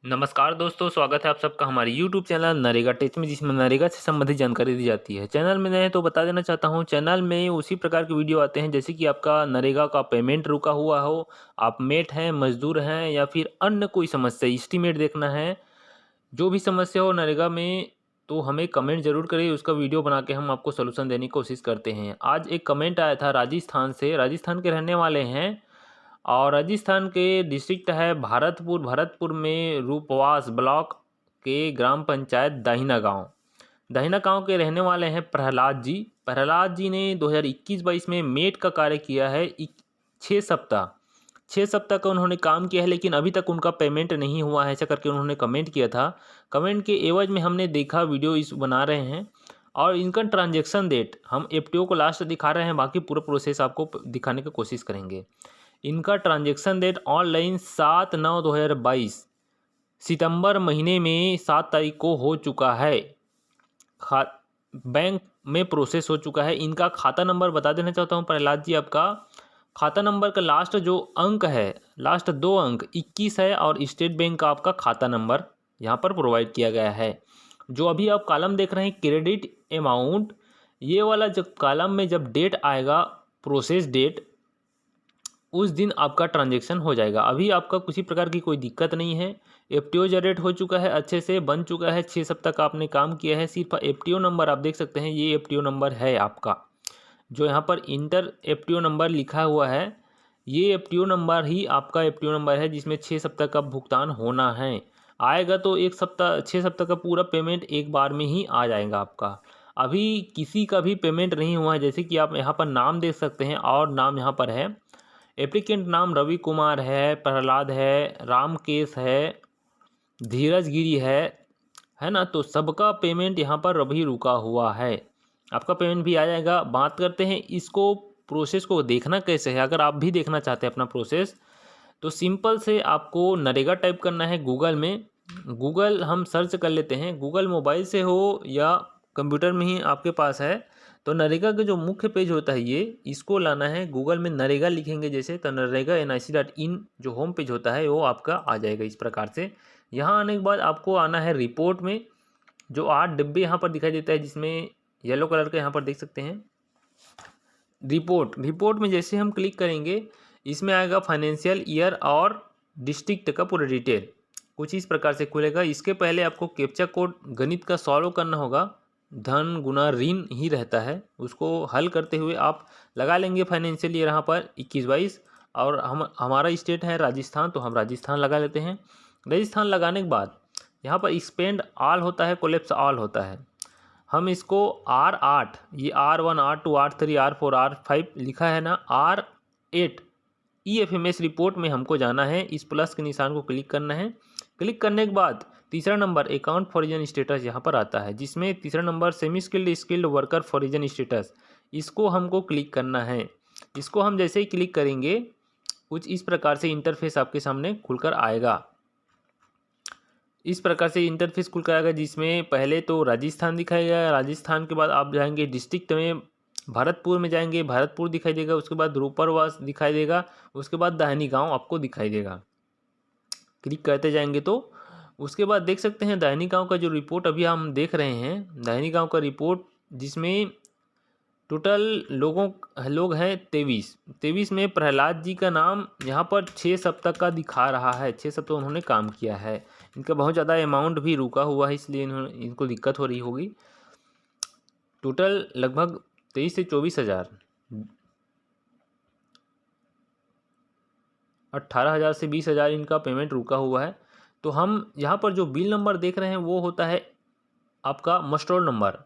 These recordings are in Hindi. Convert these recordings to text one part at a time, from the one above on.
नमस्कार दोस्तों, स्वागत है आप सबका हमारे YouTube चैनल नरेगा टेच में, जिसमें नरेगा से संबंधित जानकारी दी जाती है। चैनल में नए तो बता देना चाहता हूँ, चैनल में उसी प्रकार के वीडियो आते हैं जैसे कि आपका नरेगा का पेमेंट रुका हुआ हो, आप मेट हैं, मजदूर हैं या फिर अन्य कोई समस्या एस्टीमेट देखना है, जो भी समस्या हो नरेगा में, तो हमें कमेंट ज़रूर करिए। उसका वीडियो बना के हम आपको सोल्यूशन देने की कोशिश करते हैं। आज एक कमेंट आया था राजस्थान से, राजस्थान के रहने वाले हैं और राजस्थान के डिस्ट्रिक्ट है भरतपुर। भरतपुर में रूपवास ब्लॉक के ग्राम पंचायत दाहिना गांव के रहने वाले हैं प्रहलाद जी। प्रहलाद जी ने 2021-22 में मेट का कार्य किया है। 6 सप्ताह 6 सप्ताह का उन्होंने काम किया है, लेकिन अभी तक उनका पेमेंट नहीं हुआ है, ऐसा करके उन्होंने कमेंट किया था। कमेंट के एवज में हमने देखा, वीडियो इस बना रहे हैं और इनका ट्रांजैक्शन डेट हम एफटीओ को लास्ट दिखा रहे हैं, बाकी पूरा प्रोसेस आपको दिखाने की कोशिश करेंगे। इनका ट्रांजैक्शन डेट ऑनलाइन 7/9/2022 सितंबर महीने में 7 तारीख को हो चुका है। बैंक में प्रोसेस हो चुका है। इनका खाता नंबर बता देना चाहता हूँ प्रहलाद जी, आपका खाता नंबर का लास्ट जो अंक है, लास्ट 2 अंक 21 है और स्टेट बैंक का आपका खाता नंबर यहाँ पर प्रोवाइड किया गया है। जो अभी आप कॉलम देख रहे हैं क्रेडिट अमाउंट, ये वाला जब कॉलम में जब डेट आएगा, प्रोसेस डेट, उस दिन आपका ट्रांजैक्शन हो जाएगा। अभी आपका किसी प्रकार की कोई दिक्कत नहीं है। एफटीओ जनरेट हो चुका है, अच्छे से बन चुका है। 6 सप्ताह का आपने काम किया है। सिर्फ एफटीओ नंबर आप देख सकते हैं, ये एफटीओ नंबर है आपका, जो यहाँ पर इंटर एफटीओ नंबर लिखा हुआ है, ये एफटीओ नंबर ही आपका एफटीओ नंबर है जिसमें 6 सप्ताह का भुगतान होना है। आएगा तो 6 सप्ताह का पूरा पेमेंट एक बार में ही आ जाएगा आपका। अभी किसी का भी पेमेंट नहीं हुआ है, जैसे कि आप यहाँ पर नाम देख सकते हैं और नाम यहाँ पर है। एप्लीकेंट नाम रवि कुमार है, प्रहलाद है, रामकेश है, धीरज गिरी है ना। तो सबका पेमेंट यहाँ पर अभी रुका हुआ है। आपका पेमेंट भी आ जाएगा। बात करते हैं इसको, प्रोसेस को देखना कैसे है। अगर आप भी देखना चाहते हैं अपना प्रोसेस, तो सिंपल से आपको नरेगा टाइप करना है गूगल में। गूगल हम सर्च कर लेते हैं, गूगल मोबाइल से हो या कंप्यूटर में ही आपके पास है, तो नरेगा का जो मुख्य पेज होता है ये, इसको लाना है। गूगल में नरेगा लिखेंगे जैसे, तो नरेगा nic.in जो होम पेज होता है वो आपका आ जाएगा इस प्रकार से। यहाँ आने के बाद आपको आना है रिपोर्ट में, जो 8 डिब्बे यहाँ पर दिखाई देता है, जिसमें येलो कलर का यहाँ पर देख सकते हैं रिपोर्ट में जैसे हम क्लिक करेंगे, इसमें आएगा फाइनेंशियल ईयर और डिस्ट्रिक्ट का पूरा डिटेल, कुछ इस प्रकार से खुलेगा। इसके पहले आपको कैप्चा कोड गणित का सॉल्व करना होगा। धन गुना ऋण ही रहता है, उसको हल करते हुए आप लगा लेंगे फाइनेंशियल ईयर यहाँ पर 21-22 और हमारा स्टेट है राजस्थान, तो हम राजस्थान लगा लेते हैं। राजस्थान लगाने के बाद यहाँ पर स्पेंड ऑल होता है, कोलेप्स ऑल होता है। हम इसको R8, ये R1 R2 R3 R4 R5 लिखा है ना, R8 EFMS रिपोर्ट में हमको जाना है। इस प्लस के निशान को क्लिक करना है। क्लिक करने के बाद तीसरा नंबर अकाउंट फॉरिजन स्टेटस यहाँ पर आता है, जिसमें तीसरा number semi skilled worker foreign status, इसको हमको क्लिक करना है। इसको हम जैसे ही क्लिक करेंगे, कुछ इस प्रकार से इंटरफेस आपके सामने खुलकर आएगा। इस प्रकार से इंटरफेस खुल कर आएगा, जिसमें पहले तो राजस्थान दिखाएगा। राजस्थान के बाद आप जाएंगे डिस्ट्रिक्ट में, भरतपुर में जाएंगे, भरतपुर दिखाई देगा। उसके बाद रूपरवास दिखाई देगा। उसके बाद दाहिनी गांव आपको दिखाई देगा। क्लिक करते जाएंगे तो उसके बाद देख सकते हैं दाहिनी गांव का जो रिपोर्ट अभी हम देख रहे हैं, दाहिनी गांव का रिपोर्ट, जिसमें टोटल लोग हैं 23 में प्रहलाद जी का नाम यहाँ पर 6 सप्ताह का दिखा रहा है। 6 सप्ताह उन्होंने काम किया है। इनका बहुत ज़्यादा अमाउंट भी रुका हुआ है, इसलिए इनको दिक्कत हो रही होगी। टोटल लगभग 23 से 24 हज़ार, 18,000 से 20,000 इनका पेमेंट रुका हुआ है। तो हम यहाँ पर जो बिल नंबर देख रहे हैं वो होता है आपका मस्टोर नंबर।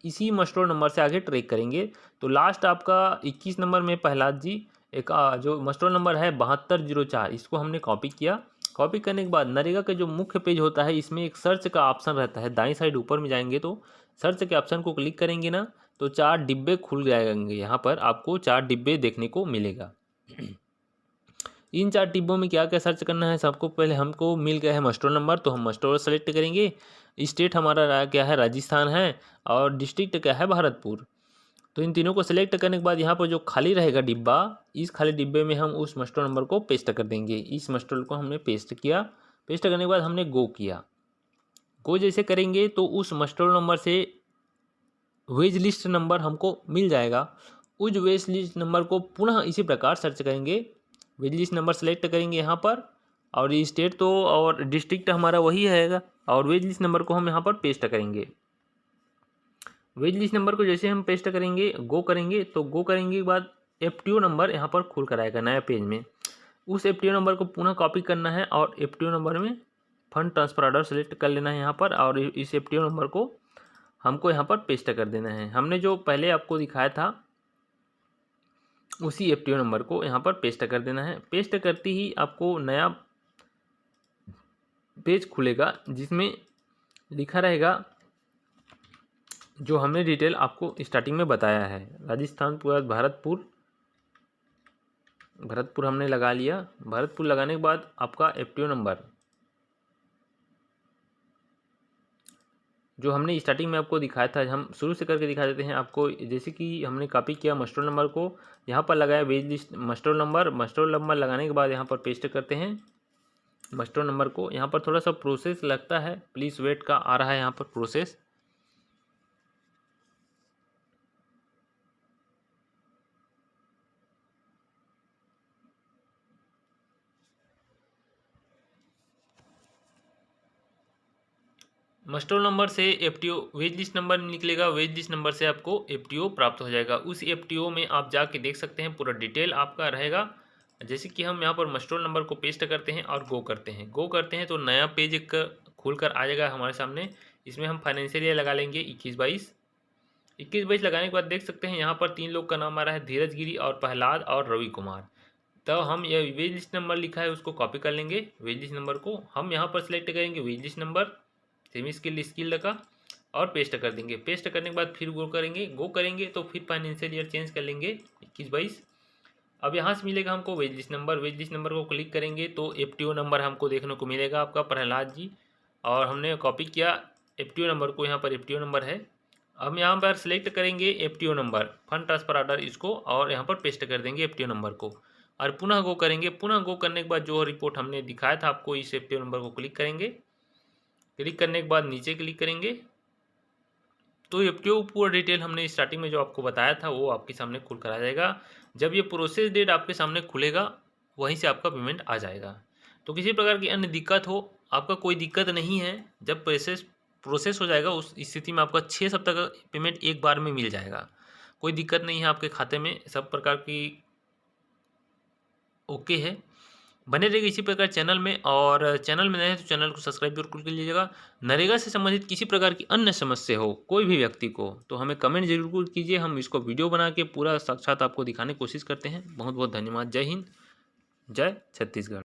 इसी मस्टोर नंबर से आगे ट्रैक करेंगे तो लास्ट आपका 21 नंबर में प्रहलाद जी, एक जो मस्टोर नंबर है 7204, इसको हमने कॉपी किया। कॉपी करने के बाद नरेगा का जो मुख्य पेज होता है, इसमें एक सर्च का ऑप्शन रहता है। दाईं साइड ऊपर में जाएंगे तो सर्च के ऑप्शन को क्लिक करेंगे ना, तो 4 डिब्बे खुल जाएंगे। यहाँ पर आपको 4 डिब्बे देखने को मिलेगा। इन 4 डिब्बों में क्या क्या सर्च करना है, सबको पहले हमको मिल गया है मस्टोर नंबर, तो हम मस्टोर सेलेक्ट करेंगे। स्टेट हमारा क्या है, राजस्थान है, और डिस्ट्रिक्ट क्या है, भरतपुर। तो इन तीनों को सिलेक्ट करने के बाद यहाँ पर जो खाली रहेगा डिब्बा, इस खाली डिब्बे में हम उस मस्टोर नंबर को पेस्ट कर देंगे। इस मस्टोर को हमने पेस्ट किया। पेस्ट करने के बाद हमने गो किया। गो जैसे करेंगे तो उस मस्टर्ड नंबर से वेज लिस्ट नंबर हमको मिल जाएगा। उस वेज लिस्ट नंबर को पुनः इसी प्रकार सर्च करेंगे, वेज लिस्ट नंबर सेलेक्ट करेंगे यहाँ पर, और स्टेट तो और डिस्ट्रिक्ट हमारा वही रहेगा, और वेज लिस्ट नंबर को हम यहाँ पर पेस्ट करेंगे। वेज लिस्ट नंबर को जैसे हम पेस्ट करेंगे, गो करेंगे, तो गो करेंगे के बाद FTO नंबर यहाँ पर खुल कर आएगा नया पेज में। उस FTO नंबर को पुनः कॉपी करना है और FTO नंबर में फंड ट्रांसफर ऑर्डर सेलेक्ट कर लेना है यहाँ पर, और इस FTO नंबर को हमको यहाँ पर पेस्ट कर देना है। हमने जो पहले आपको दिखाया था उसी FTO नंबर को यहाँ पर पेस्ट कर देना है। पेस्ट करते ही आपको नया पेज खुलेगा जिसमें लिखा रहेगा जो हमने डिटेल आपको स्टार्टिंग में बताया है, राजस्थान पूरा भरतपुर हमने लगा लिया। भरतपुर लगाने के बाद आपका FTO नंबर जो हमने स्टार्टिंग में आपको दिखाया था, हम शुरू से करके दिखा देते हैं आपको। जैसे कि हमने कॉपी किया मस्टर्ड नंबर को, यहाँ पर लगाया वेज लिस्ट मस्टर्ड नंबर लगाने के बाद यहाँ पर पेस्ट करते हैं मस्टर्ड नंबर को। यहाँ पर थोड़ा सा प्रोसेस लगता है, प्लीज़ वेट का आ रहा है यहाँ पर प्रोसेस। मस्टर्ड नंबर से FTO वेज लिस्ट नंबर निकलेगा, वेज लिस्ट नंबर से आपको FTO प्राप्त हो जाएगा। उस FTO में आप जाके देख सकते हैं पूरा डिटेल आपका रहेगा। जैसे कि हम यहाँ पर मस्टर्ड नंबर को पेस्ट करते हैं और गो करते हैं तो नया पेज एक खुल कर आ जाएगा हमारे सामने। इसमें हम फाइनेंशियल ईयर लगा लेंगे 21-22 लगाने के बाद देख सकते हैं यहाँ पर 3 लोग का नाम आ रहा है, धीरज गिरी और प्रहलाद और रवि कुमार। तो हम यह वेज लिस्ट नंबर लिखा है उसको कॉपी कर लेंगे। वेज लिस्ट नंबर को हम यहाँ पर सेलेक्ट करेंगे, wage list number semi skill का, और पेस्ट कर देंगे। पेस्ट करने के बाद फिर गो करेंगे तो फिर फाइनेंशियल ईयर चेंज कर लेंगे 21-22। अब यहाँ से मिलेगा हमको वेज लिस्ट नंबर को क्लिक करेंगे तो FTO नंबर हमको देखने को मिलेगा आपका प्रहलाद जी, और हमने कॉपी किया FTO नंबर को, यहाँ पर FTO नंबर है। हम यहाँ पर सेलेक्ट करेंगे FTO number fund transfer order इसको, और यहाँ पर पेस्ट कर देंगे FTO नंबर को, और पुनः गो करेंगे। पुनः गो करने के बाद जो रिपोर्ट हमने दिखाया था आपको, इस FTO नंबर को क्लिक करेंगे। क्लिक करने के बाद नीचे क्लिक करेंगे तो FTO पूरा डिटेल हमने स्टार्टिंग में जो आपको बताया था वो आपके सामने खुल कर आ जाएगा। जब ये प्रोसेस डेट आपके सामने खुलेगा वहीं से आपका पेमेंट आ जाएगा। तो किसी प्रकार की अन्य दिक्कत हो, आपका कोई दिक्कत नहीं है। जब प्रोसेस हो जाएगा उस स्थिति में आपका 6 सप्ताह का पेमेंट एक बार में मिल जाएगा। कोई दिक्कत नहीं है आपके खाते में, सब प्रकार की ओके है। बने रहेगा इसी प्रकार चैनल में, और चैनल में नए हैं तो चैनल को सब्सक्राइब जरूर कर लीजिएगा। नरेगा से संबंधित किसी प्रकार की अन्य समस्या हो कोई भी व्यक्ति को तो हमें कमेंट जरूर कीजिए, हम इसको वीडियो बना के पूरा साक्षात आपको दिखाने की कोशिश करते हैं। बहुत बहुत धन्यवाद। जय हिंद, जय छत्तीसगढ़।